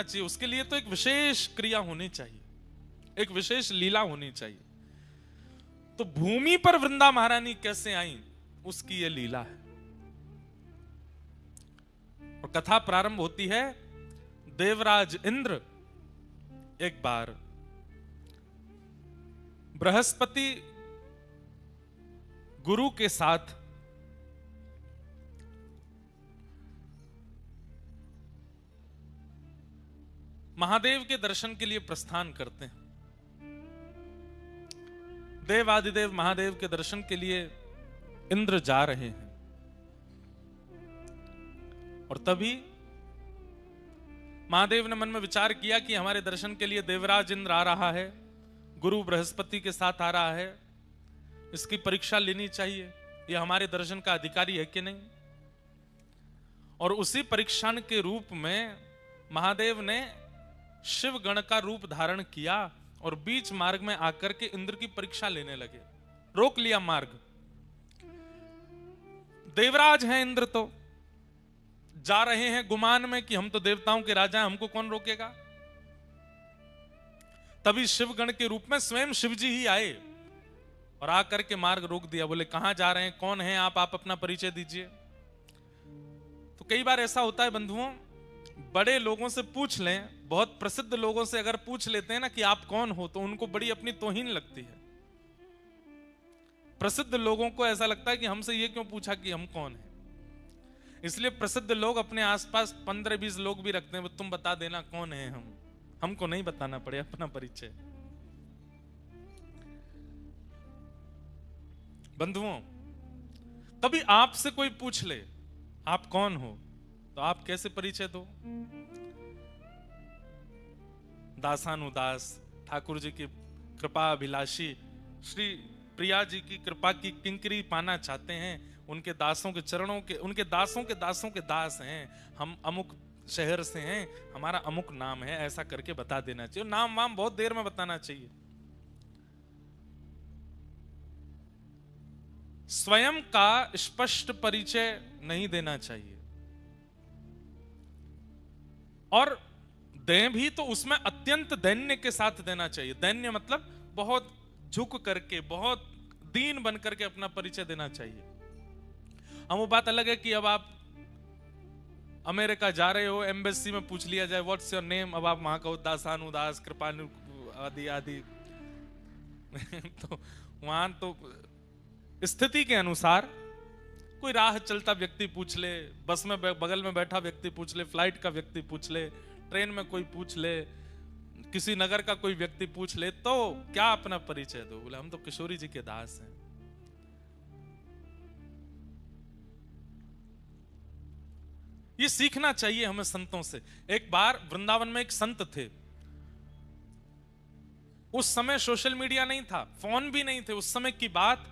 चाहिए, उसके लिए तो एक विशेष क्रिया होनी चाहिए, एक विशेष लीला होनी चाहिए। तो भूमि पर वृंदा महारानी कैसे आई, उसकी यह लीला है। और कथा प्रारंभ होती है, देवराज इंद्र एक बार बृहस्पति गुरु के साथ महादेव के दर्शन के लिए प्रस्थान करते हैं। देवादिदेव महादेव के दर्शन के लिए इंद्र जा रहे हैं। और तभी महादेव ने मन में विचार किया कि हमारे दर्शन के लिए देवराज इंद्र आ रहा है, गुरु बृहस्पति के साथ आ रहा है, इसकी परीक्षा लेनी चाहिए, यह हमारे दर्शन का अधिकारी है कि नहीं। और उसी परीक्षा के रूप में महादेव ने शिव गण का रूप धारण किया और बीच मार्ग में आकर के इंद्र की परीक्षा लेने लगे, रोक लिया मार्ग। देवराज हैं इंद्र, तो जा रहे हैं गुमान में कि हम तो देवताओं के राजा हैं, हमको कौन रोकेगा। तभी शिवगण के रूप में स्वयं शिव जी ही आए और आकर के मार्ग रोक दिया। बोले कहां जा रहे हैं, कौन हैं आप अपना परिचय दीजिए। तो कई बार ऐसा होता है बंधुओं, बड़े लोगों से पूछ लें, बहुत प्रसिद्ध लोगों से अगर पूछ लेते हैं ना कि आप कौन हो, तो उनको बड़ी अपनी तौहीन लगती है। प्रसिद्ध लोगों को ऐसा लगता है कि हमसे ये क्यों पूछा कि हम कौन हैं। इसलिए प्रसिद्ध लोग अपने आसपास 15-20 लोग भी रखते हैं, तुम बता देना कौन है हम, हमको नहीं बताना पड़े अपना परिचय। बंधुओं, कभी आपसे कोई पूछ ले आप कौन हो, तो आप कैसे परिचय दो। दासानुदास, ठाकुर जी की कृपा अभिलाषी, श्री प्रिया जी की कृपा की किंकरी पाना चाहते हैं, उनके दासों के चरणों के, उनके दासों के दासों के दास हैं, हम अमुक शहर से हैं, हमारा अमुक नाम है, ऐसा करके बता देना चाहिए। नाम वाम बहुत देर में बताना चाहिए। स्वयं का स्पष्ट परिचय नहीं देना चाहिए। और दें भी तो उसमें अत्यंत दैन्य के साथ देना चाहिए। दैन्य मतलब बहुत झुक करके, बहुत दीन बन करके अपना परिचय देना चाहिए। हम वो बात अलग है कि अब आप अमेरिका जा रहे हो, एम्बेसी में पूछ लिया जाए व्हाट्स योर नेम, अब आप वहां कहो दासानुदास कृपानु आदि आदि तो वहां तो स्थिति के अनुसार कोई राह चलता व्यक्ति पूछ ले, बस में बगल में बैठा व्यक्ति पूछ ले, फ्लाइट का व्यक्ति पूछ ले, ट्रेन में कोई पूछ ले, किसी नगर का कोई व्यक्ति पूछ ले, तो क्या अपना परिचय दो। बोले हम तो किशोरी जी के दास हैं। ये सीखना चाहिए हमें संतों से। एक बार वृंदावन में एक संत थे, उस समय सोशल मीडिया नहीं था, फोन भी नहीं थे, उस समय की बात।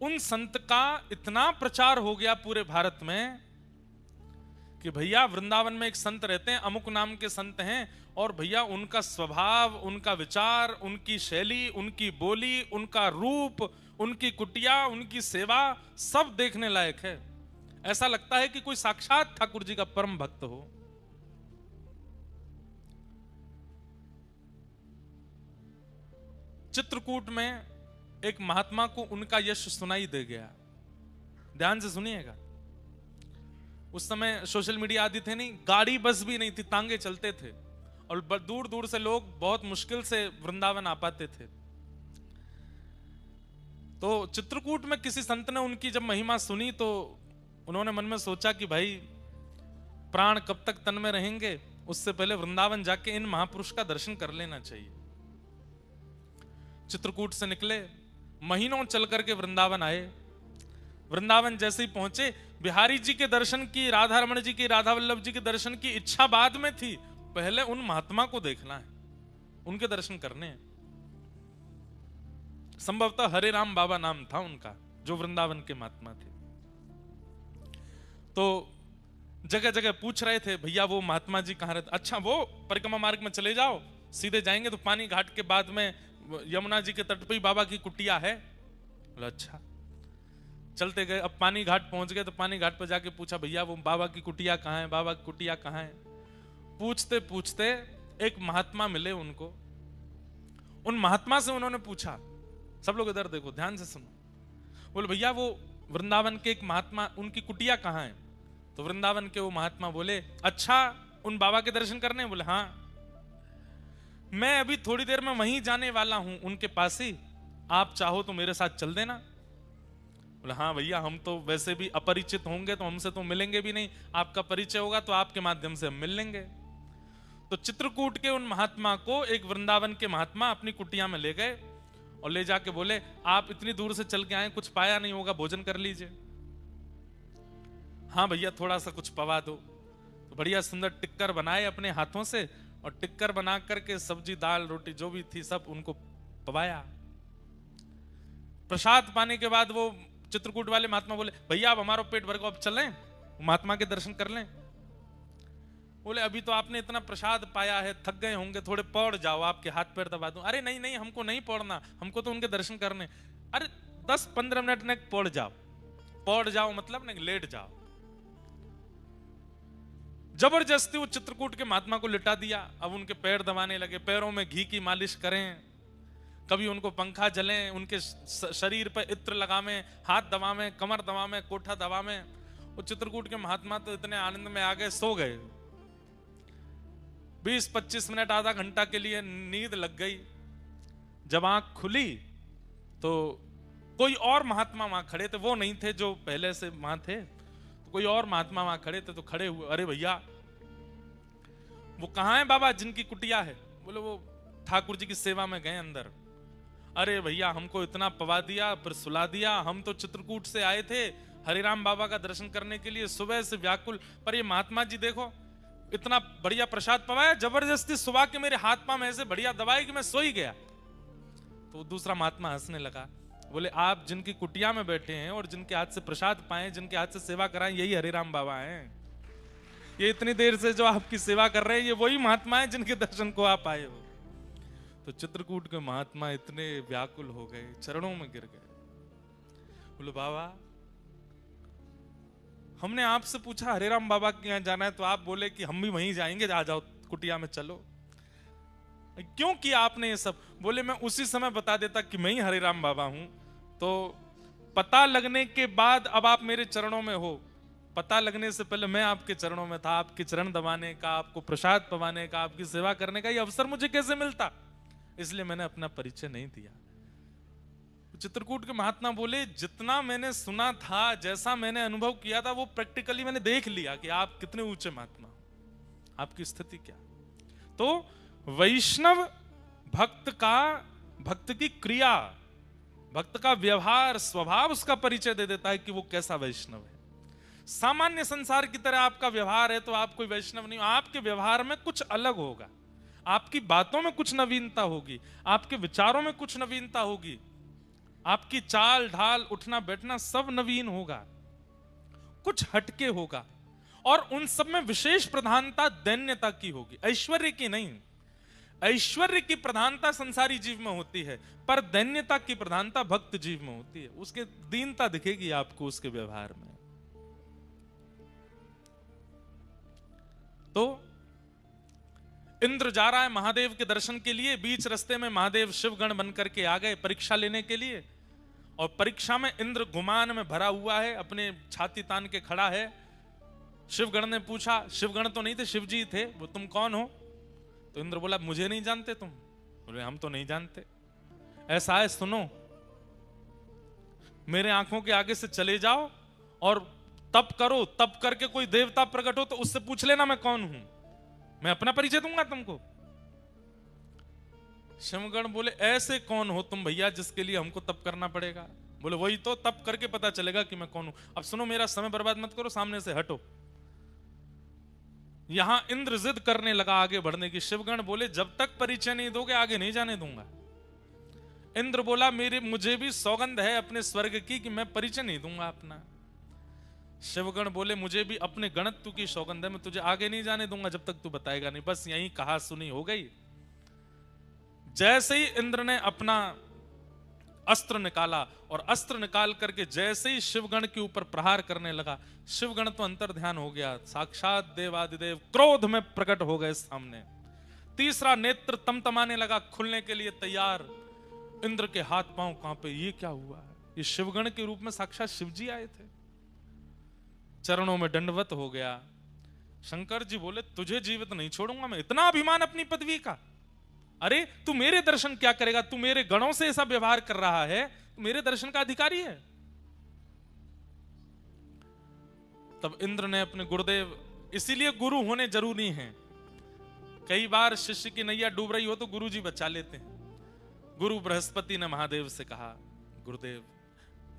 उन संत का इतना प्रचार हो गया पूरे भारत में कि भैया वृंदावन में एक संत रहते हैं, अमुक नाम के संत हैं, और भैया उनका स्वभाव, उनका विचार, उनकी शैली, उनकी बोली, उनका रूप, उनकी कुटिया, उनकी सेवा सब देखने लायक है। ऐसा लगता है कि कोई साक्षात ठाकुर जी का परम भक्त हो। चित्रकूट में एक महात्मा को उनका यश सुनाई दे गया। ध्यान से सुनिएगा। उस समय सोशल मीडिया आदि थे नहीं, गाड़ी बस भी नहीं थी, तांगे चलते थे, और दूर दूर से लोग बहुत मुश्किल से वृंदावन आ पाते थे। तो चित्रकूट में किसी संत ने उनकी जब महिमा सुनी, तो उन्होंने मन में सोचा कि भाई प्राण कब तक तन में रहेंगे, उससे पहले वृंदावन जाके इन महापुरुष का दर्शन कर लेना चाहिए। चित्रकूट से निकले, महीनों चल करके वृंदावन आए। वृंदावन जैसे ही पहुंचे, बिहारी जी के दर्शन की, राधा रमण जी की, राधा वल्लभ जी के दर्शन की इच्छा बाद में थी, पहले उन महात्मा को देखना है, उनके दर्शन करने हैं। संभवतः हरे राम बाबा नाम था उनका, जो वृंदावन के महात्मा थे। तो जगह जगह पूछ रहे थे, भैया वो महात्मा जी कहाँ रहते। अच्छा, वो परिक्रमा मार्ग में चले जाओ, सीधे जाएंगे तो पानी घाट के बाद में यमुना जी के तट पे ही बाबा की कुटिया है। बोला अच्छा। चलते गए, अब पानी घाट पहुंच गए, तो पानी घाट पर जाके पूछा, भैया वो बाबा की कुटिया कहाँ है, बाबा की कुटिया कहाँ है। पूछते पूछते एक महात्मा मिले उनको। उन महात्मा से उन्होंने पूछा, सब लोग इधर देखो, ध्यान से सुनो। बोले भैया वो वृंदावन के एक महात्मा, उनकी कुटिया कहाँ है? तो वृंदावन के वो महात्मा बोले, अच्छा उन बाबा के दर्शन करने? बोले हाँ, मैं अभी थोड़ी देर में वहीं जाने वाला हूं, उनके पास ही, आप चाहो तो मेरे साथ चल देना। बोले हाँ भैया, हम तो वैसे भी अपरिचित होंगे तो हमसे तो मिलेंगे भी नहीं, आपका परिचय होगा तो आपके माध्यम से हम मिल लेंगे। तो चित्रकूट के उन महात्मा को एक वृंदावन के महात्मा अपनी कुटिया में ले गए और ले जाके बोले, आप इतनी दूर से चल के आए, कुछ पाया नहीं होगा, भोजन कर लीजिए। हाँ भैया, थोड़ा सा कुछ पवा दो। तो बढ़िया सुंदर टिक्कर बनाए अपने हाथों से, और टिक्कर बना करके सब्जी दाल रोटी जो भी थी सब उनको पवाया। प्रसाद पाने के बाद वो चित्रकूट वाले महात्मा बोले, भैया अब हमारा पेट भर को अब चलें, महात्मा के दर्शन कर लें। बोले अभी तो आपने इतना प्रसाद पाया है, थक गए होंगे, थोड़े पौड़ जाओ, आपके हाथ पैर दबा दूं। अरे नहीं नहीं, हमको नहीं पौड़ना, हमको तो उनके दर्शन करने। अरे 10-15 मिनट ने पौड़ जाओ। पौड़ जाओ मतलब नहीं, लेट जाओ। जबरदस्ती वो चित्रकूट के महात्मा को लिटा दिया। अब उनके पैर दबाने लगे, पैरों में घी की मालिश करें, कभी उनको पंखा जलें, उनके शरीर पर इत्र लगावें, हाथ दबावें, कमर दबावें, कोठा दबावें। वो चित्रकूट के महात्मा तो इतने आनंद में आ गए, सो गए। 20-25 मिनट आधा घंटा के लिए नींद लग गई। जब आंख खुली तो कोई और महात्मा वहां खड़े थे, वो नहीं थे जो पहले से वहां थे, तो कोई और महात्मा वहां खड़े थे। तो खड़े हुए, अरे भैया वो कहाँ है बाबा जिनकी कुटिया है? बोले वो ठाकुर जी की सेवा में गए अंदर। अरे भैया हमको इतना पवा दिया, फिर सुला दिया, हम तो चित्रकूट से आए थे हरिराम बाबा का दर्शन करने के लिए, सुबह से व्याकुल, पर ये महात्मा जी देखो इतना बढ़िया प्रसाद पवाया, जबरदस्ती सुबह के मेरे हाथ पांव में ऐसे बढ़िया दबाए कि मैं सो ही गया। तो दूसरा महात्मा हंसने लगा, बोले आप जिनकी कुटिया में बैठे हैं और जिनके हाथ से प्रसाद पाए, जिनके हाथ से सेवा कराएं, यही हरिराम बाबा हैं। ये इतनी देर से जो आपकी सेवा कर रहे हैं, ये वही महात्मा है जिनके दर्शन को आप आए हो। तो चित्रकूट के महात्मा इतने व्याकुल हो गए, चरणों में गिर गए। बोले बाबा हमने आपसे पूछा हरिराम बाबा के यहाँ जाना है, तो आप बोले कि हम भी वहीं जाएंगे, आ जाओ कुटिया में चलो। क्यों किया आपने ये सब? बोले मैं उसी समय बता देता कि मैं ही हरिराम बाबा हूं, तो पता लगने के बाद अब आप मेरे चरणों में हो, पता लगने से पहले मैं आपके चरणों में था, आपके चरण दबाने का, आपको प्रसाद पवाने का, आपकी सेवा करने का ये अवसर मुझे कैसे मिलता? इसलिए मैंने अपना परिचय नहीं दिया। चित्रकूट के महात्मा बोले जितना मैंने सुना था, जैसा मैंने अनुभव किया था, वो प्रैक्टिकली मैंने देख लिया कि आप कितने ऊंचे महात्मा, आपकी स्थिति क्या। तो वैष्णव भक्त की क्रिया, भक्त का व्यवहार, स्वभाव उसका परिचय दे देता है कि वो कैसा वैष्णव है। सामान्य संसार की तरह आपका व्यवहार है तो आप कोई वैष्णव नहीं हो। आपके व्यवहार में कुछ अलग होगा, आपकी बातों में कुछ नवीनता होगी, आपके विचारों में कुछ नवीनता होगी, आपकी चाल ढाल उठना बैठना सब नवीन होगा, कुछ हटके होगा, और उन सब में विशेष प्रधानता दैन्यता की होगी, ऐश्वर्य की नहीं। ऐश्वर्य की प्रधानता संसारी जीव में होती है, पर दैन्यता की प्रधानता भक्त जीव में होती है। उसके दीनता दिखेगी आपको उसके व्यवहार में। तो इंद्र जा रहा है महादेव के दर्शन के लिए, बीच रास्ते में महादेव शिवगण बनकर के आ गए परीक्षा लेने के लिए, और परीक्षा में इंद्र गुमान में भरा हुआ है, अपने छाती तान के खड़ा है। शिवगण ने पूछा, शिवगण तो नहीं थे, शिवजी थे, वो तुम कौन हो? तो इंद्र बोला मुझे नहीं जानते तुम? बोले हम तो नहीं जानते। ऐसा है सुनो, मेरे आंखों के आगे से चले जाओ और तप करो, तप करके कोई देवता प्रकट हो तो उससे पूछ लेना मैं कौन हूं, मैं अपना परिचय दूंगा तुमको। शिवगण बोले ऐसे कौन हो तुम भैया जिसके लिए हमको तप करना पड़ेगा? बोले वही तो, तप करके पता चलेगा कि मैं कौन हूं। अब सुनो, मेरा समय बर्बाद मत करो, सामने से हटो। यहां इंद्र जिद करने लगा आगे बढ़ने की। शिवगण बोले जब तक परिचय नहीं दोगे आगे नहीं जाने दूंगा। इंद्र बोला मुझे भी सौगंध है अपने स्वर्ग की कि मैं परिचय नहीं दूंगा अपना। शिवगण बोले मुझे भी अपने गणत्व की सौगंध है, मैं तुझे आगे नहीं जाने दूंगा जब तक तू बताएगा नहीं। बस यही कहा सुनी हो गई। जैसे ही इंद्र ने अपना अस्त्र निकाला और अस्त्र निकाल करके जैसे ही शिवगण के ऊपर प्रहार करने लगा, शिवगण तो अंतर ध्यान हो गया, साक्षात देवादिदेव क्रोध में प्रकट हो गए सामने। तीसरा नेत्र तमतमाने लगा, खुलने के लिए तैयार। इंद्र के हाथ पांव कांपे, ये क्या हुआ है? ये शिवगण के रूप में साक्षात शिवजी आए थे। चरणों में दंडवत हो गया। शंकर जी बोले, तुझे जीवित नहीं छोड़ूंगा मैं, इतना अभिमान अपनी पदवी का। अरे तू मेरे दर्शन क्या करेगा? तू मेरे गणों से ऐसा व्यवहार कर रहा है, तू मेरे दर्शन का अधिकारी है। तब इंद्र ने अपने गुरुदेव, इसीलिए गुरु होने जरूरी हैं। कई बार शिष्य की नैया डूब रही हो तो गुरु जी बचा लेते हैं। गुरु बृहस्पति ने महादेव से कहा, गुरुदेव,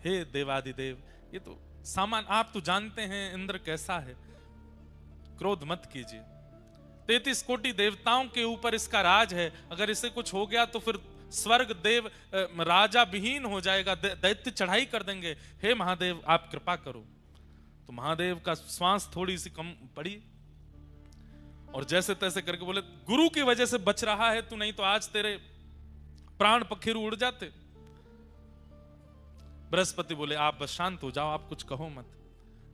हे देवादिदेव, ये तो सामान, आप तो जानते हैं इंद्र कैसा है, क्रोध मत कीजिए। 33 कोटि देवताओं के ऊपर इसका राज है, अगर इसे कुछ हो गया तो फिर स्वर्ग देव राजा विहीन हो जाएगा, दैत्य चढ़ाई कर देंगे। हे महादेव, आप कृपा करो। तो महादेव का श्वास थोड़ी सी कम पड़ी और जैसे तैसे करके बोले, गुरु की वजह से बच रहा है तू, नहीं तो आज तेरे प्राण पखेरु उड़ जाते। बृहस्पति बोले, आप बस शांत हो जाओ, आप कुछ कहो मत।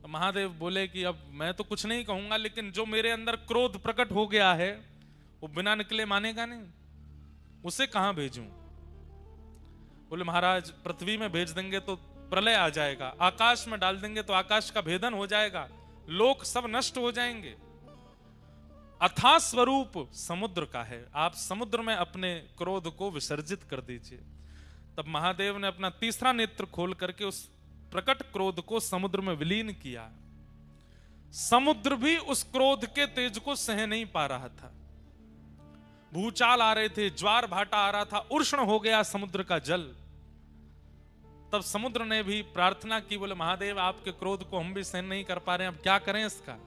महादेव बोले कि अब मैं तो कुछ नहीं कहूंगा, लेकिन जो मेरे अंदर क्रोध प्रकट हो गया है वो बिना निकले मानेगा नहीं, उसे कहां भेजूं? बोले, महाराज पृथ्वी में भेज देंगे तो प्रलय आ जाएगा, आकाश में डाल देंगे तो आकाश का भेदन हो जाएगा, लोक सब नष्ट हो जाएंगे। अथाह स्वरूप समुद्र का है, आप समुद्र में अपने क्रोध को विसर्जित कर दीजिए। तब महादेव ने अपना तीसरा नेत्र खोल करके उस प्रकट क्रोध को समुद्र में विलीन किया। समुद्र भी उस क्रोध के तेज को सह नहीं पा रहा था। भूचाल आ रहे थे, ज्वार भाटा आ रहा था, उष्ण हो गया समुद्र का जल। तब समुद्र ने भी प्रार्थना की, बोले, महादेव आपके क्रोध को हम भी सहन नहीं कर पा रहे हैं, अब क्या करें इसका?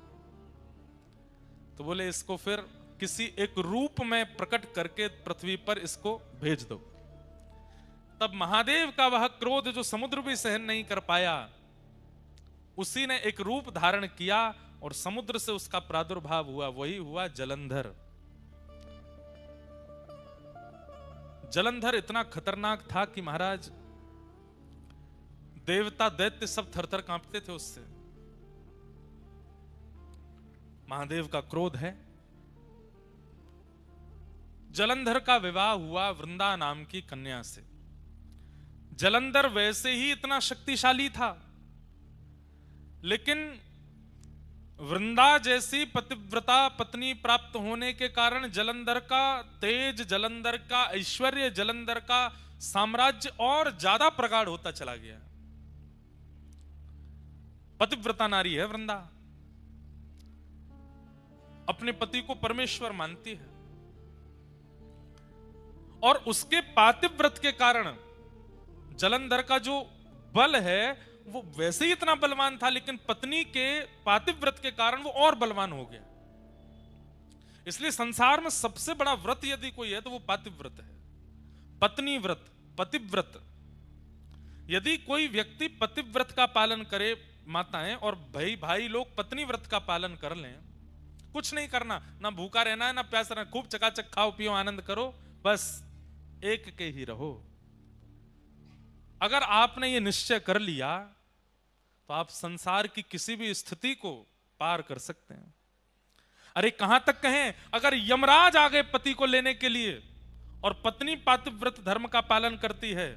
तो बोले, इसको फिर किसी एक रूप में प्रकट करके पृथ्वी पर इसको भेज दो। तब महादेव का वह क्रोध जो समुद्र भी सहन नहीं कर पाया, उसी ने एक रूप धारण किया और समुद्र से उसका प्रादुर्भाव हुआ, वही हुआ जलंधर। जलंधर इतना खतरनाक था कि महाराज देवता दैत्य सब थरथर कांपते थे उससे। महादेव का क्रोध है। जलंधर का विवाह हुआ वृंदा नाम की कन्या से। जलंधर वैसे ही इतना शक्तिशाली था, लेकिन वृंदा जैसी पतिव्रता पत्नी प्राप्त होने के कारण जलंधर का तेज, जलंधर का ऐश्वर्य, जलंधर का साम्राज्य और ज्यादा प्रगाढ़ होता चला गया। पतिव्रता नारी है वृंदा, अपने पति को परमेश्वर मानती है और उसके पातिव्रत के कारण जलंधर का जो बल है वो वैसे ही इतना बलवान था, लेकिन पत्नी के पातिव्रत के कारण वो और बलवान हो गया। इसलिए संसार में सबसे बड़ा व्रत यदि कोई है तो वो पातिव्रत है, पत्नी व्रत, पतिव्रत। यदि कोई व्यक्ति पतिव्रत का पालन करे, माताएं और भाई लोग पत्नी व्रत का पालन कर लें, कुछ नहीं करना, ना भूखा रहना है ना प्यासा रहना, खूब चकाचक खाओ पियो आनंद करो, बस एक के ही रहो। अगर आपने ये निश्चय कर लिया तो आप संसार की किसी भी स्थिति को पार कर सकते हैं। अरे कहां तक कहें, अगर यमराज आ गए पति को लेने के लिए और पत्नी पातिव्रत धर्म का पालन करती है,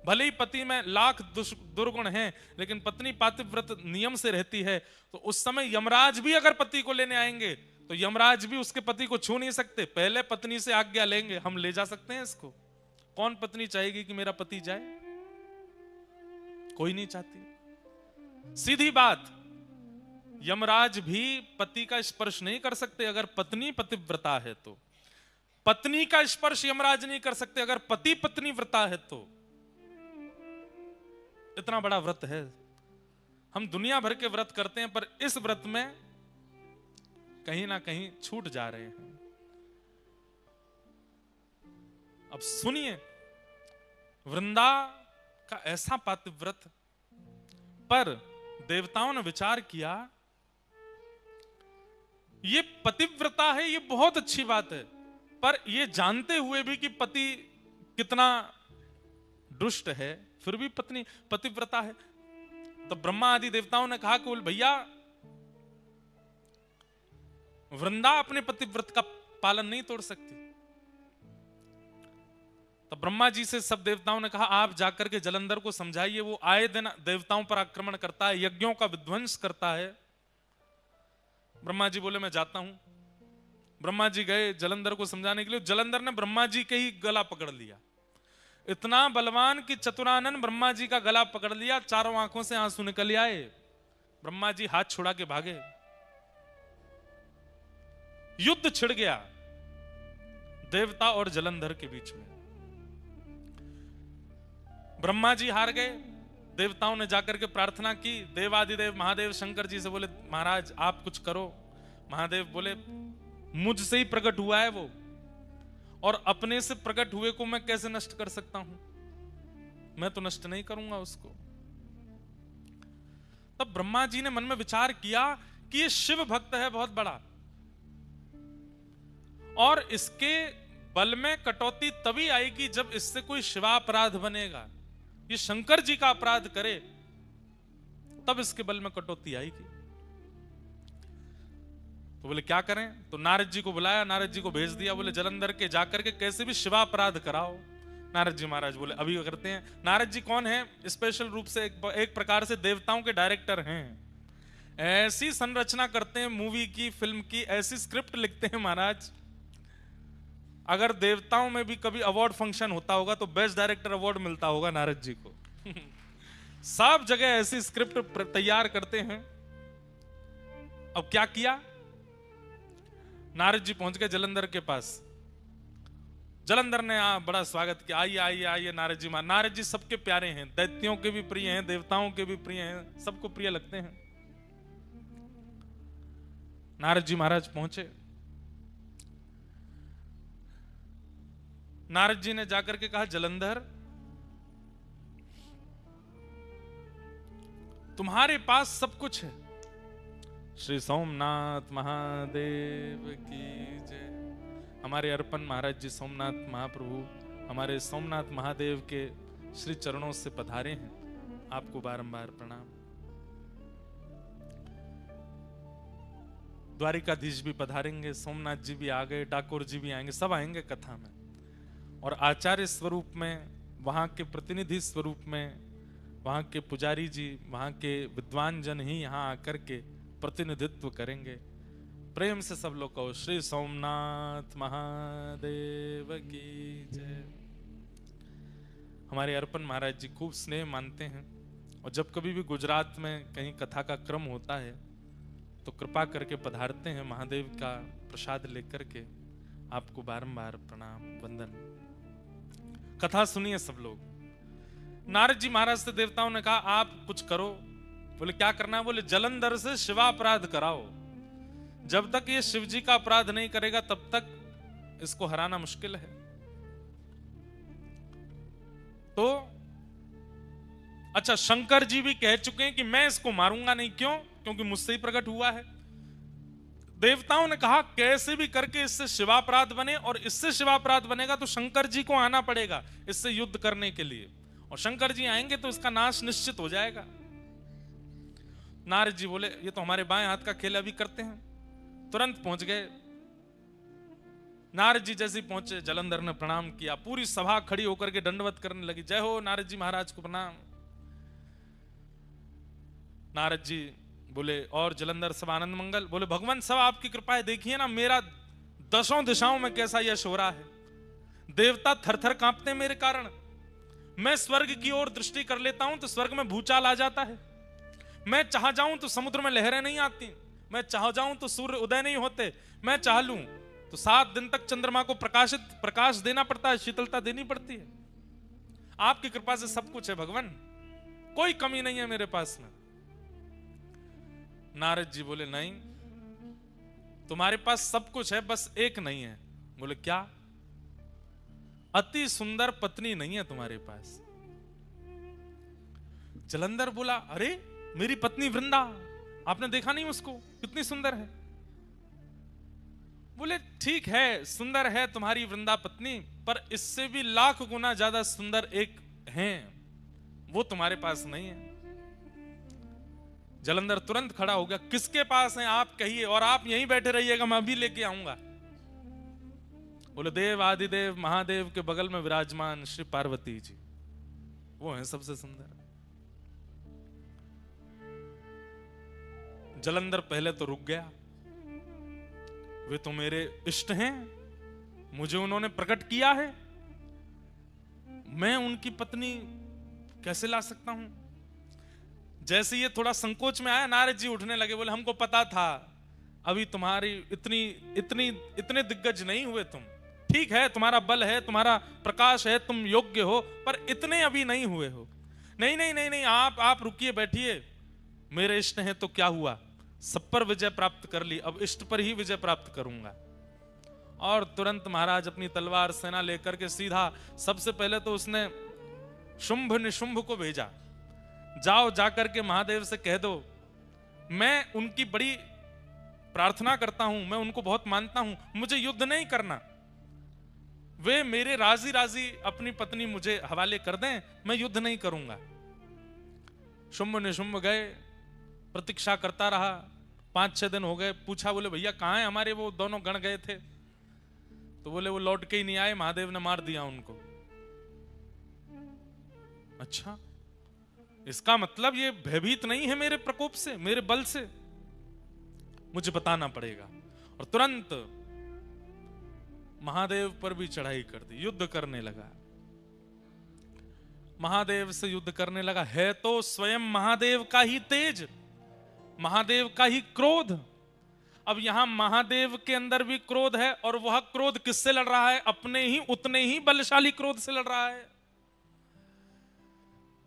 भले ही पति में लाख दुर्गुण हैं लेकिन पत्नी पातिव्रत नियम से रहती है, तो उस समय यमराज भी अगर पति को लेने आएंगे तो यमराज भी उसके पति को छू नहीं सकते, पहले पत्नी से आज्ञा लेंगे, हम ले जा सकते हैं इसको। कौन पत्नी चाहेगी कि मेरा पति जाए? कोई नहीं चाहती। सीधी बात, यमराज भी पति का स्पर्श नहीं कर सकते अगर पत्नी पतिव्रता है तो। पत्नी का स्पर्श यमराज नहीं कर सकते अगर पति पत्नी व्रता है तो। इतना बड़ा व्रत है। हम दुनिया भर के व्रत करते हैं पर इस व्रत में कहीं ना कहीं छूट जा रहे हैं। अब सुनिए, वृंदा का ऐसा पातिव्रत, पर देवताओं ने विचार किया ये पतिव्रता है, ये बहुत अच्छी बात है, पर ये जानते हुए भी कि पति कितना दुष्ट है फिर भी पत्नी पतिव्रता है। तो ब्रह्मा आदि देवताओं ने कहा कि भैया वृंदा अपने पतिव्रत का पालन नहीं तोड़ सकती। तो ब्रह्मा जी से सब देवताओं ने कहा आप जाकर के जलंधर को समझाइए, वो आए दिन देवताओं पर आक्रमण करता है, यज्ञों का विध्वंस करता है। ब्रह्मा जी बोले मैं जाता हूं। ब्रह्मा जी गए जलंधर को समझाने के लिए। जलंधर ने ब्रह्मा जी के ही गला पकड़ लिया, इतना बलवान कि चतुरानन ब्रह्मा जी का गला पकड़ लिया, चारों आंखों से आंसू निकल आए। ब्रह्मा जी हाथ छुड़ा के भागे, युद्ध छिड़ गया देवता और जलंधर के बीच में। ब्रह्मा जी हार गए। देवताओं ने जाकर के प्रार्थना की, देवादिदेव महादेव शंकर जी से बोले महाराज आप कुछ करो। महादेव बोले मुझसे ही प्रकट हुआ है वो, और अपने से प्रकट हुए को मैं कैसे नष्ट कर सकता हूं, मैं तो नष्ट नहीं करूंगा उसको। तब ब्रह्मा जी ने मन में विचार किया कि ये शिव भक्त है बहुत बड़ा, और इसके बल में कटौती तभी आएगी जब इससे कोई शिवापराध बनेगा। ये शंकर जी का अपराध करे तब इसके बल में कटौती आएगी। तो बोले क्या करें? तो नारद जी को बुलाया, नारद जी को भेज दिया, बोले जलंधर के जाकर के कैसे भी शिवापराध कराओ। नारद जी महाराज बोले अभी करते हैं। नारद जी कौन है? स्पेशल रूप से एक प्रकार से देवताओं के डायरेक्टर हैं। ऐसी संरचना करते हैं मूवी की, फिल्म की, ऐसी स्क्रिप्ट लिखते हैं महाराज, अगर देवताओं में भी कभी अवार्ड फंक्शन होता होगा तो बेस्ट डायरेक्टर अवार्ड मिलता होगा नारद जी को। सब जगह ऐसी स्क्रिप्ट तैयार करते हैं। अब क्या किया? नारद जी पहुंच गए जलंधर के पास। जलंधर ने बड़ा स्वागत किया, आइए आइए आइए नारद जी। नारद जी सबके प्यारे हैं, दैत्यों के भी प्रिय हैं, देवताओं के भी प्रिय हैं, सबको प्रिय लगते हैं। नारद जी महाराज पहुंचे। नारद जी ने जाकर के कहा जलंधर तुम्हारे पास सब कुछ है। श्री सोमनाथ महादेव की जय। हमारे अर्पण महाराज जी सोमनाथ महाप्रभु हमारे सोमनाथ महादेव के श्री चरणों से पधारे हैं, आपको बारंबार प्रणाम। द्वारिकाधीश भी पधारेंगे, सोमनाथ जी भी आ गए, डाकोर जी भी आएंगे, सब आएंगे कथा में। और आचार्य स्वरूप में, वहां के प्रतिनिधि स्वरूप में, वहां के पुजारी जी, वहां के विद्वान जन ही यहां आकर के प्रतिनिधित्व करेंगे। प्रेम से सब लोग कहो श्री सोमनाथ महादेव की जय। हमारे अर्पण महाराज जी खूब स्नेह मानते हैं, और जब कभी भी गुजरात में कहीं कथा का क्रम होता है तो कृपा करके पधारते हैं महादेव का प्रसाद लेकर के। आपको बारंबार प्रणाम वंदन। कथा सुनिए सब लोग। नारद जी महाराज से देवताओं ने कहा आप कुछ करो। बोले क्या करना है? बोले जलंधर से शिवापराध कराओ। जब तक ये शिव जी का अपराध नहीं करेगा तब तक इसको हराना मुश्किल है। तो अच्छा, शंकर जी भी कह चुके हैं कि मैं इसको मारूंगा नहीं। क्यों? क्योंकि मुझसे ही प्रकट हुआ है। देवताओं ने कहा कैसे भी करके इससे शिवापराध बने, और इससे शिवापराध बनेगा तो शंकर जी को आना पड़ेगा इससे युद्ध करने के लिए, और शंकर जी आएंगे तो इसका नाश निश्चित हो जाएगा। नारद जी बोले ये तो हमारे बाएं हाथ का खेल, अभी करते हैं। तुरंत पहुंच गए। नारद जी जैसे पहुंचे जलंधर ने प्रणाम किया, पूरी सभा खड़ी होकर के दंडवत करने लगी, जय हो नारद जी महाराज को प्रणाम। नारद जी बोले और जलंधर सब आनंद मंगल। बोले भगवान सब आपकी कृपा है, देखिए ना मेरा दसों दिशाओं में कैसा यश हो रहा है, देवता थरथर कांपते हैं मेरे कारण। मैं स्वर्ग की ओर दृष्टि कर लेता हूं तो स्वर्ग में भूचाल आ जाता है, मैं चाह जाऊं तो समुद्र में लहरें नहीं आती, मैं चाह जाऊं तो सूर्य उदय नहीं होते, मैं चाह लूं तो 7 दिन तक चंद्रमा को प्रकाश देना पड़ता है, शीतलता देनी पड़ती है। आपकी कृपा से सब कुछ है भगवान, कोई कमी नहीं है मेरे पास में। नारद जी बोले नहीं, तुम्हारे पास सब कुछ है, बस एक नहीं है। बोले क्या? अति सुंदर पत्नी नहीं है तुम्हारे पास। जलंधर बोला अरे मेरी पत्नी वृंदा, आपने देखा नहीं उसको कितनी सुंदर है? बोले ठीक है सुंदर है तुम्हारी वृंदा पत्नी, पर इससे भी लाख गुना ज्यादा सुंदर एक हैं वो तुम्हारे पास नहीं है। जलंधर तुरंत खड़ा हो गया, किसके पास हैं आप कहिए, और आप यहीं बैठे रहिएगा, मैं अभी लेके आऊंगा। बोले देव आदिदेव महादेव के बगल में विराजमान श्री पार्वती जी, वो हैं सबसे सुंदर। जलंधर पहले तो रुक गया, वे तो मेरे इष्ट हैं, मुझे उन्होंने प्रकट किया है, मैं उनकी पत्नी कैसे ला सकता हूं। जैसे ये थोड़ा संकोच में आया, नारद जी उठने लगे, बोले हमको पता था अभी तुम्हारी इतने दिग्गज नहीं हुए तुम, ठीक है तुम्हारा बल है, तुम्हारा प्रकाश है, तुम योग्य हो, पर इतने अभी नहीं हुए हो। नहीं नहीं नहीं नहीं, आप रुकिए बैठिए, मेरे इष्ट हैं तो क्या हुआ, सब पर विजय प्राप्त कर ली, अब इष्ट पर ही विजय प्राप्त करूंगा। और तुरंत महाराज अपनी तलवार सेना लेकर के सीधा, सबसे पहले तो उसने शुंभ निशुंभ को भेजा, जाओ जाकर के महादेव से कह दो मैं उनकी बड़ी प्रार्थना करता हूं, मैं उनको बहुत मानता हूं, मुझे युद्ध नहीं करना, वे मेरे राजी राजी अपनी पत्नी मुझे हवाले कर दें, मैं युद्ध नहीं करूंगा। शुंभ निशुंभ गए, प्रतीक्षा करता रहा, 5-6 दिन हो गए, पूछा, बोले भैया कहां है हमारे वो दोनों गण गए थे, तो बोले वो लौट के ही नहीं आए, महादेव ने मार दिया उनको। अच्छा, इसका मतलब ये भयभीत नहीं है मेरे प्रकोप से, मेरे बल से, मुझे बताना पड़ेगा। और तुरंत महादेव पर भी चढ़ाई कर दी, युद्ध करने लगा, महादेव से युद्ध करने लगा। है तो स्वयं महादेव का ही तेज, महादेव का ही क्रोध। अब यहां महादेव के अंदर भी क्रोध है, और वह क्रोध किससे लड़ रहा है, अपने ही उतने ही बलशाली क्रोध से लड़ रहा है।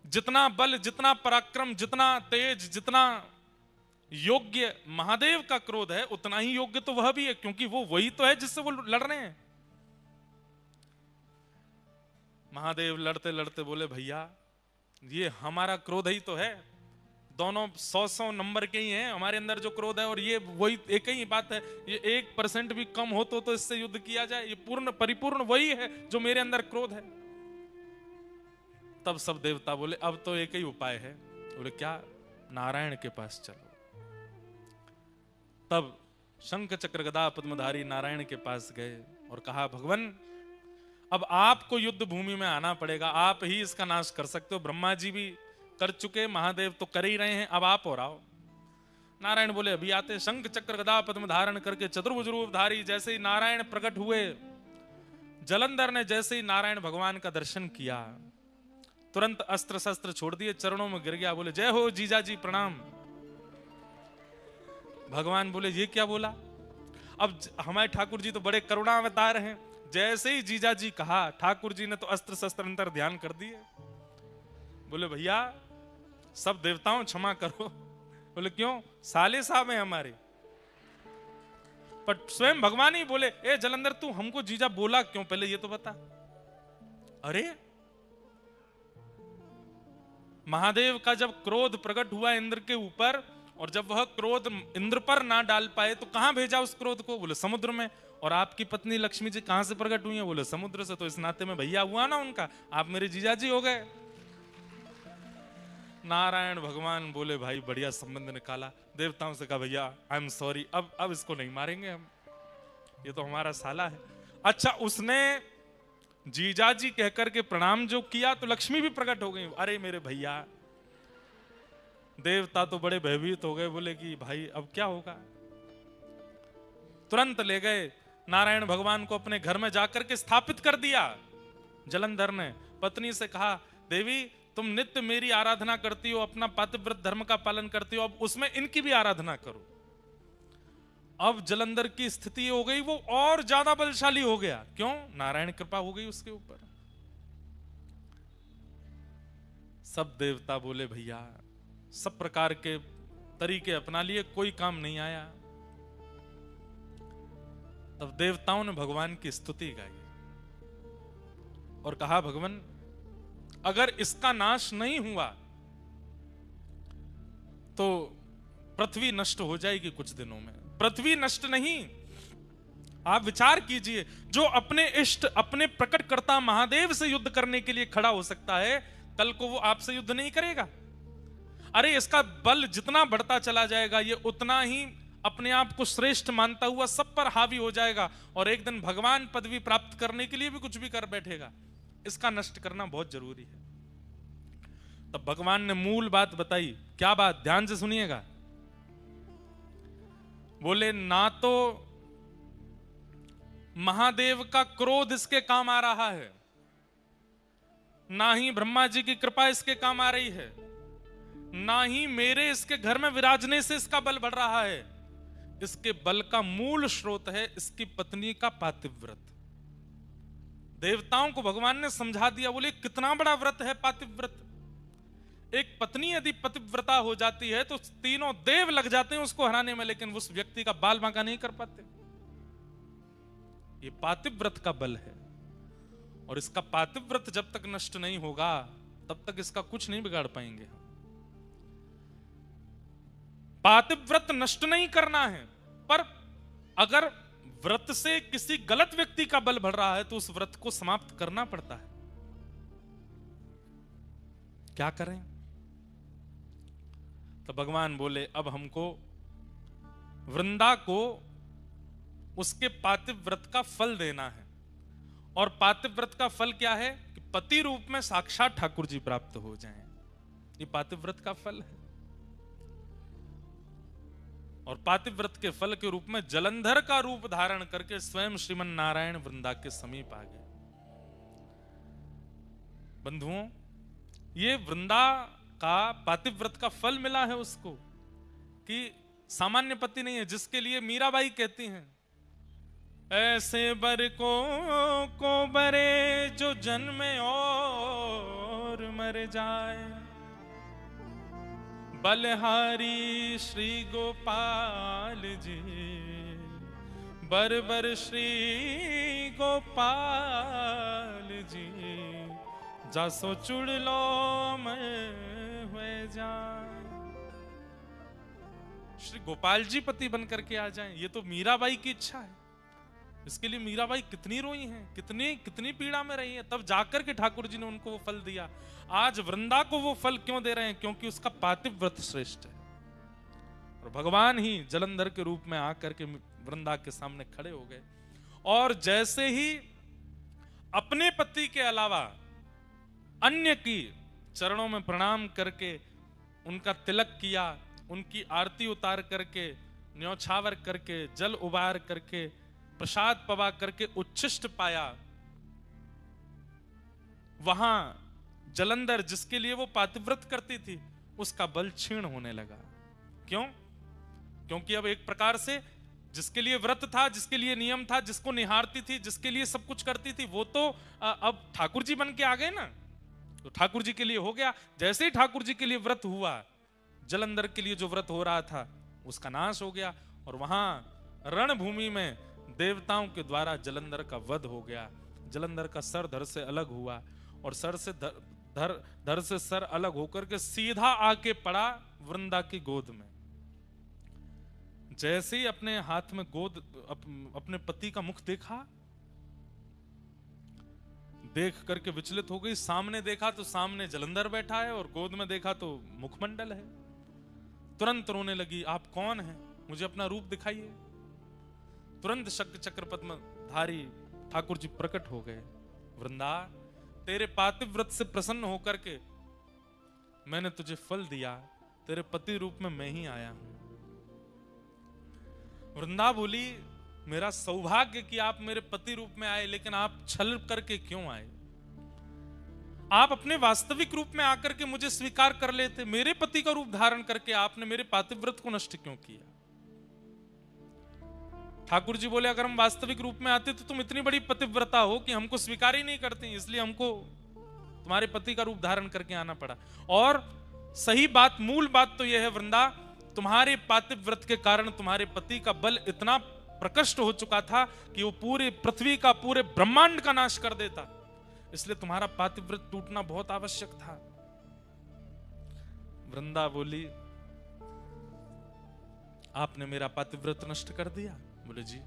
जितना बल, जितना पराक्रम, जितना तेज, जितना योग्य महादेव का क्रोध है, उतना ही योग्य तो वह भी है, क्योंकि वो वही तो है जिससे वो लड़ रहे हैं। महादेव लड़ते लड़ते बोले भैया ये हमारा क्रोध ही तो है, दोनों 100 नंबर के ही हैं, हमारे अंदर जो क्रोध है और ये वही एक ही बात है, ये 1% भी कम हो तो इससे युद्ध किया जाए, ये पूर्ण परिपूर्ण वही है जो मेरे अंदर क्रोध है। तब सब देवता बोले अब तो एक ही उपाय है। बोले क्या, नारायण के पास चलो। तब शंख चक्र गदा पद्मधारी नारायण के पास गए और कहा भगवान अब आपको युद्ध भूमि में आना पड़ेगा, आप ही इसका नाश कर सकते हो, ब्रह्मा जी भी कर चुके, महादेव तो कर ही रहे हैं, अब आप और आओ। नारायण बोले अभी आते। शंख चक्र गदा पद्म धारण करके चतुर्भुज रूप धारी, जैसे ही नारायण प्रकट हुए, जलंधर ने जैसे ही नारायण भगवान का दर्शन किया, तुरंत अस्त्र शस्त्र छोड़ दिए, चरणों में गिर गया, बोले जय हो जीजा जी प्रणाम। भगवान बोले ये क्या बोला, अब हमारे ठाकुर जी तो बड़े करुणा अवतार हैं, जैसे ही जीजा जी कहा ठाकुर जी ने तो अस्त्र शस्त्र अंतर ध्यान कर दिए। बोले भैया सब देवताओं क्षमा करो। बोले क्यों, साले साहब हैं हमारे। पर स्वयं भगवान ही बोले ए जलंधर तू हमको जीजा बोला क्यों, पहले ये तो बता। अरे महादेव का जब क्रोध प्रकट हुआ इंद्र के ऊपर, और जब वह क्रोध इंद्र पर ना डाल पाए तो कहां भेजा उस क्रोध को, बोले समुद्र में। और आपकी पत्नी लक्ष्मी जी कहां से प्रकट हुई है, बोले समुद्र से। तो इस नाते में भैया हुआ ना उनका, आप मेरे जीजा जी हो गए। नारायण भगवान बोले भाई बढ़िया संबंध निकाला, देवताओं से कहा भैया आई एम सॉरी, अब इसको नहीं मारेंगे हम, ये तो हमारा साला है। अच्छा उसने जीजाजी कहकर के प्रणाम जो किया तो लक्ष्मी भी प्रकट हो गई। अरे मेरे भैया, देवता तो बड़े भयभीत हो गए, बोले कि भाई अब क्या होगा। तुरंत ले गए नारायण भगवान को अपने घर में जाकर के स्थापित कर दिया। जलंधर ने पत्नी से कहा देवी तुम नित्य मेरी आराधना करती हो, अपना पातिव्रत धर्म का पालन करती हो, अब उसमें इनकी भी आराधना करो। अब जलंधर की स्थिति हो गई वो और ज्यादा बलशाली हो गया। क्यों, नारायण कृपा हो गई उसके ऊपर। सब देवता बोले भैया, सब प्रकार के तरीके अपना लिए, कोई काम नहीं आया। तब देवताओं ने भगवान की स्तुति गाई और कहा भगवान अगर इसका नाश नहीं हुआ तो पृथ्वी नष्ट हो जाएगी कुछ दिनों में। पृथ्वी नष्ट नहीं, आप विचार कीजिए, जो अपने इष्ट, अपने प्रकटकर्ता महादेव से युद्ध करने के लिए खड़ा हो सकता है, कल को वो आपसे युद्ध नहीं करेगा? अरे इसका बल जितना बढ़ता चला जाएगा, ये उतना ही अपने आप को श्रेष्ठ मानता हुआ सब पर हावी हो जाएगा, और एक दिन भगवान पदवी प्राप्त करने के लिए भी कुछ भी कर बैठेगा। इसका नष्ट करना बहुत जरूरी है। तब भगवान ने मूल बात बताई। क्या बात? ध्यान से सुनिएगा। बोले, ना तो महादेव का क्रोध इसके काम आ रहा है, ना ही ब्रह्मा जी की कृपा इसके काम आ रही है, ना ही मेरे इसके घर में विराजने से इसका बल बढ़ रहा है। इसके बल का मूल स्रोत है इसकी पत्नी का पातिव्रत। देवताओं को भगवान ने समझा दिया। बोले, कितना बड़ा व्रत है पातिव्रत। एक पत्नी यदि पतिव्रता हो जाती है तो तीनों देव लग जाते हैं उसको हराने में, लेकिन उस व्यक्ति का बाल बांका नहीं कर पाते। ये पातिव्रत का बल है, और इसका पातिव्रत जब तक नष्ट नहीं होगा तब तक इसका कुछ नहीं बिगाड़ पाएंगे हम। पातिव्रत नष्ट नहीं करना है, पर अगर व्रत से किसी गलत व्यक्ति का बल बढ़ रहा है तो उस व्रत को समाप्त करना पड़ता है। क्या करें? तो भगवान बोले, अब हमको वृंदा को उसके पातिव्रत का फल देना है। और पातिव्रत का फल क्या है? कि पति रूप में साक्षात ठाकुर जी प्राप्त हो जाएं। ये पातिव्रत का फल है। और पातिव्रत के फल के रूप में जलंधर का रूप धारण करके स्वयं श्रीमन नारायण वृंदा के समीप आ गए। बंधुओं, ये वृंदा का पातिव्रत का फल मिला है उसको, कि सामान्य पति नहीं है, जिसके लिए मीराबाई कहती हैं, ऐसे बर को बरे जो जन्मे और मर जाए, बलहारी श्री गोपाल जी, बर बर श्री गोपाल जी, जासो चुड़ लो मैं हुए जाए। श्री गोपाल जी पति बन करके आ जाएं, ये तो मीराबाई की इच्छा है। इसके लिए मीराबाई कितनी रोई हैं, कितनी पीड़ा में रही है, तब जाकर के ठाकुर जी ने उनको वो फल दिया। आज वृंदा को वो फल क्यों दे रहे हैं? क्योंकि उसका पातिव्रत श्रेष्ठ है। और भगवान ही जलंधर के रूप में आकर के वृंदा के सामने खड़े हो गए, और जैसे ही अपने पति के अलावा अन्य की चरणों में प्रणाम करके उनका तिलक किया, उनकी आरती उतार करके, न्योछावर करके, जल उबार करके, प्रसाद पवा करके उच्छिष्ट पाया, वहां जलंधर जिसके लिए वो पातिव्रत करती थी उसका बल क्षीण होने लगा। क्यों? क्योंकि अब एक प्रकार से जिसके लिए व्रत था, जिसके लिए नियम था, जिसको निहारती थी, जिसके लिए सब कुछ करती थी, वो तो अब ठाकुर जी बन के आ गए ना, तो ठाकुर जी के लिए हो गया। जैसे ही ठाकुर जी के लिए व्रत हुआ, जलंधर के लिए जो व्रत हो रहा था उसका नाश हो गया, और वहां रणभूमि में देवताओं के द्वारा जलंधर का वध हो गया। जलंधर का सर धड़ से अलग हुआ, और सर से धड़ से सर अलग होकर के सीधा आके पड़ा वृंदा की गोद में। जैसे ही अपने हाथ में अपने पति का मुख देखा, देख करके विचलित हो गई। सामने देखा तो सामने जलंधर बैठा है, और गोद में देखा तो मुखमंडल है। तुरंत रोने लगी, आप कौन हैं? मुझे अपना रूप दिखाइए। तुरंत शंख चक्र पद्म धारी ठाकुर जी प्रकट हो गए। वृंदा, तेरे पातिव्रत से प्रसन्न होकर के मैंने तुझे फल दिया, तेरे पति रूप में मैं ही आया हूं। वृंदा बोली, मेरा सौभाग्य कि आप मेरे पति रूप में आए, लेकिन आप छल करके क्यों आए? आप अपने वास्तविक रूप में आकर के मुझे स्वीकार कर लेते। मेरे पति का रूप धारण करके आपने मेरे पातिव्रत को नष्ट क्यों किया? ठाकुर जी बोले, अगर हम वास्तविक रूप में आते तो तुम इतनी बड़ी पतिव्रता हो कि हमको स्वीकार ही नहीं करती, इसलिए हमको तुम्हारे पति का रूप धारण करके आना पड़ा। और सही बात, मूल बात तो यह है वृंदा, तुम्हारे पातिव्रत के कारण तुम्हारे पति का बल इतना प्रकट हो चुका था कि वो पूरे पृथ्वी का, पूरे ब्रह्मांड का नाश कर देता, इसलिए तुम्हारा पातिव्रत टूटना बहुत आवश्यक था। वृंदा बोली, आपने मेरा पातिव्रत नष्ट कर दिया? बोले जी।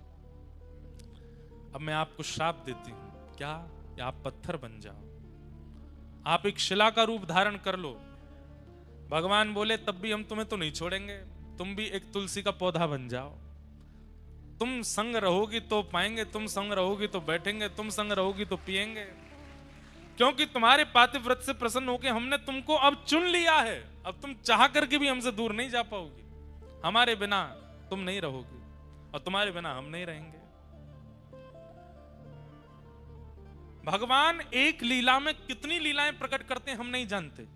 अब मैं आपको श्राप देती हूं, क्या? या आप पत्थर बन जाओ, आप एक शिला का रूप धारण कर लो। भगवान बोले तब भी हम तुम्हें तो नहीं छोड़ेंगे, तुम भी एक तुलसी का पौधा बन जाओ। तुम संग रहोगी तो पाएंगे, तुम संग रहोगी तो बैठेंगे, तुम संग रहोगी तो पिएंगे, क्योंकि तुम्हारे पातिव्रत से प्रसन्न होकर हमने तुमको अब चुन लिया है। अब तुम चाह करके भी हमसे दूर नहीं जा पाओगी। हमारे बिना तुम नहीं रहोगी और तुम्हारे बिना हम नहीं रहेंगे। भगवान एक लीला में कितनी लीलाएं प्रकट करते हैं हम नहीं जानते।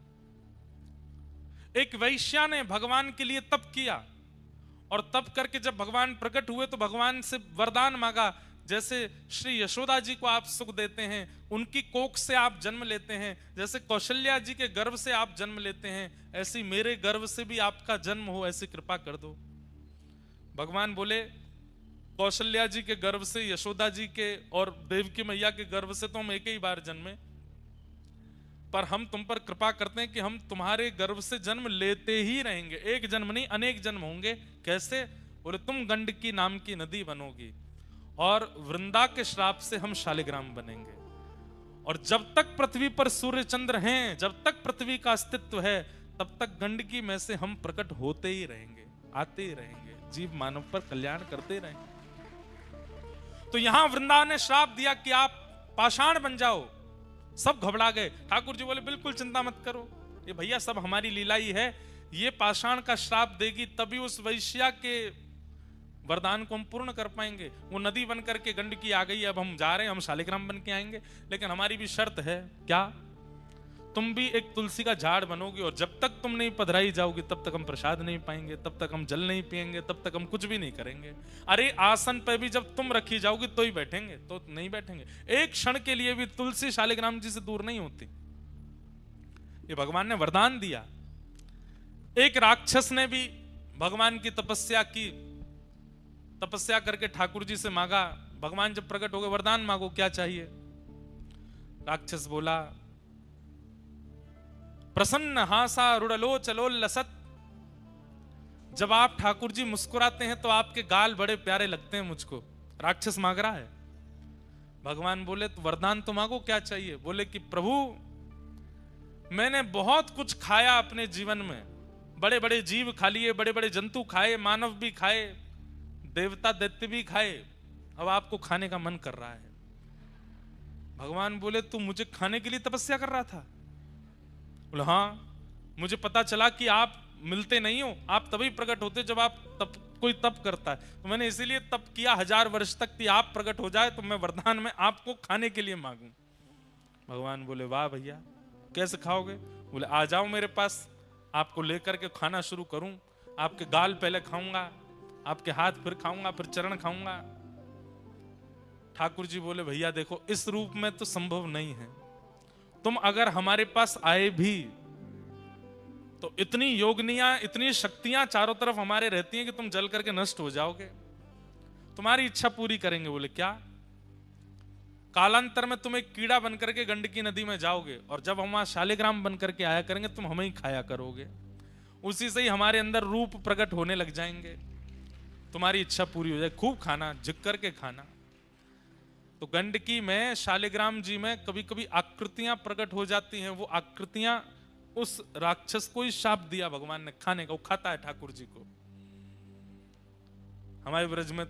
एक वैश्या ने भगवान के लिए तप किया और तप करके जब भगवान प्रकट हुए तो भगवान से वरदान मांगा, जैसे श्री यशोदा जी को आप सुख देते हैं, उनकी कोख से आप जन्म लेते हैं, जैसे कौशल्या जी के गर्भ से आप जन्म लेते हैं, ऐसी मेरे गर्भ से भी आपका जन्म हो, ऐसी कृपा कर दो। भगवान बोले कौशल्या जी के गर्भ से, यशोदा जी के और देवकी मैया के गर्भ से तो हम एक ही बार जन्मे, पर हम तुम पर कृपा करते हैं कि हम तुम्हारे गर्भ से जन्म लेते ही रहेंगे, एक जन्म नहीं अनेक जन्म होंगे। कैसे? बोले तुम गंडकी नाम की नदी बनोगी और वृंदा के श्राप से हम शालिग्राम बनेंगे, और जब तक पृथ्वी पर सूर्य चंद्र हैं, जब तक पृथ्वी का अस्तित्व है, तब तक गंडकी में से हम प्रकट होते ही रहेंगे, आते ही रहेंगे, जीव मानव पर कल्याण करते रहेंगे। तो यहां वृंदा ने श्राप दिया कि आप पाषाण बन जाओ। सब घबरा गए। ठाकुर जी बोले बिल्कुल चिंता मत करो, ये भैया सब हमारी लीला ही है, ये पाषाण का श्राप देगी तभी उस वैश्या के वरदान को हम पूर्ण कर पाएंगे। वो नदी बन करके गंडकी आ गई, अब हम जा रहे हैं, हम शालिग्राम बन के आएंगे, लेकिन हमारी भी शर्त है। क्या? तुम भी एक तुलसी का झाड़ बनोगी और जब तक तुम नहीं पधराई जाओगी तब तक हम प्रसाद नहीं पाएंगे, तब तक हम जल नहीं पिएंगे, तब तक हम कुछ भी नहीं करेंगे। अरे आसन पे भी जब तुम रखी जाओगी तो ही बैठेंगे, तो नहीं बैठेंगे। एक क्षण के लिए भी तुलसी शालिग्राम जी से दूर नहीं होती। ये भगवान ने वरदान दिया। एक राक्षस ने भी भगवान की तपस्या की, तपस्या करके ठाकुर जी से मांगा। भगवान जब प्रकट हो गए, वरदान मांगो, क्या चाहिए? राक्षस बोला प्रसन्न हासा रुड़लो चलो लसत। जब आप ठाकुर जी मुस्कुराते हैं तो आपके गाल बड़े प्यारे लगते हैं मुझको। राक्षस मांग रहा है। भगवान बोले तो वरदान तो मांगो, क्या चाहिए? बोले कि प्रभु मैंने बहुत कुछ खाया अपने जीवन में, बड़े बड़े जीव खा लिए, बड़े बड़े जंतु खाए, मानव भी खाए, देवता दैत्य भी खाए, अब आपको खाने का मन कर रहा है। भगवान बोले तू मुझे खाने के लिए तपस्या कर रहा था? बोले हाँ, मुझे पता चला कि आप मिलते नहीं हो, आप तभी प्रकट होते जब आप कोई तप करता है, तो मैंने इसीलिए तप किया 1000 वर्ष तक कि आप प्रकट हो जाए तो मैं वरदान में आपको खाने के लिए मांगूं। भगवान बोले वाह भैया, कैसे खाओगे? बोले आ जाओ मेरे पास, आपको लेकर के खाना शुरू करूं। आपके गाल पहले खाऊंगा, आपके हाथ फिर खाऊंगा, फिर चरण खाऊंगा। ठाकुर जी बोले भैया देखो, इस रूप में तो संभव नहीं है, तुम अगर हमारे पास आए भी तो इतनी योगनियां, इतनी शक्तियां चारों तरफ हमारे रहती हैं कि तुम जल करके नष्ट हो जाओगे। तुम्हारी इच्छा पूरी करेंगे। बोले क्या? कालांतर में तुम एक कीड़ा बनकर के गंडकी नदी में जाओगे और जब हम वहां शालिग्राम बनकर के आया करेंगे तुम हमें ही खाया करोगे, उसी से ही हमारे अंदर रूप प्रकट होने लग जाएंगे, तुम्हारी इच्छा पूरी हो जाए, खूब खाना, झुक करके खाना। तो गंडकी में, शालिग्राम जी में कभी कभी आकृतियां प्रकट हो जाती हैं। वो आकृतियां उस राक्षस को ही शाप दिया भगवान ने खाने का, वो खाता है ठाकुर जी को। हमारे ब्रज में तो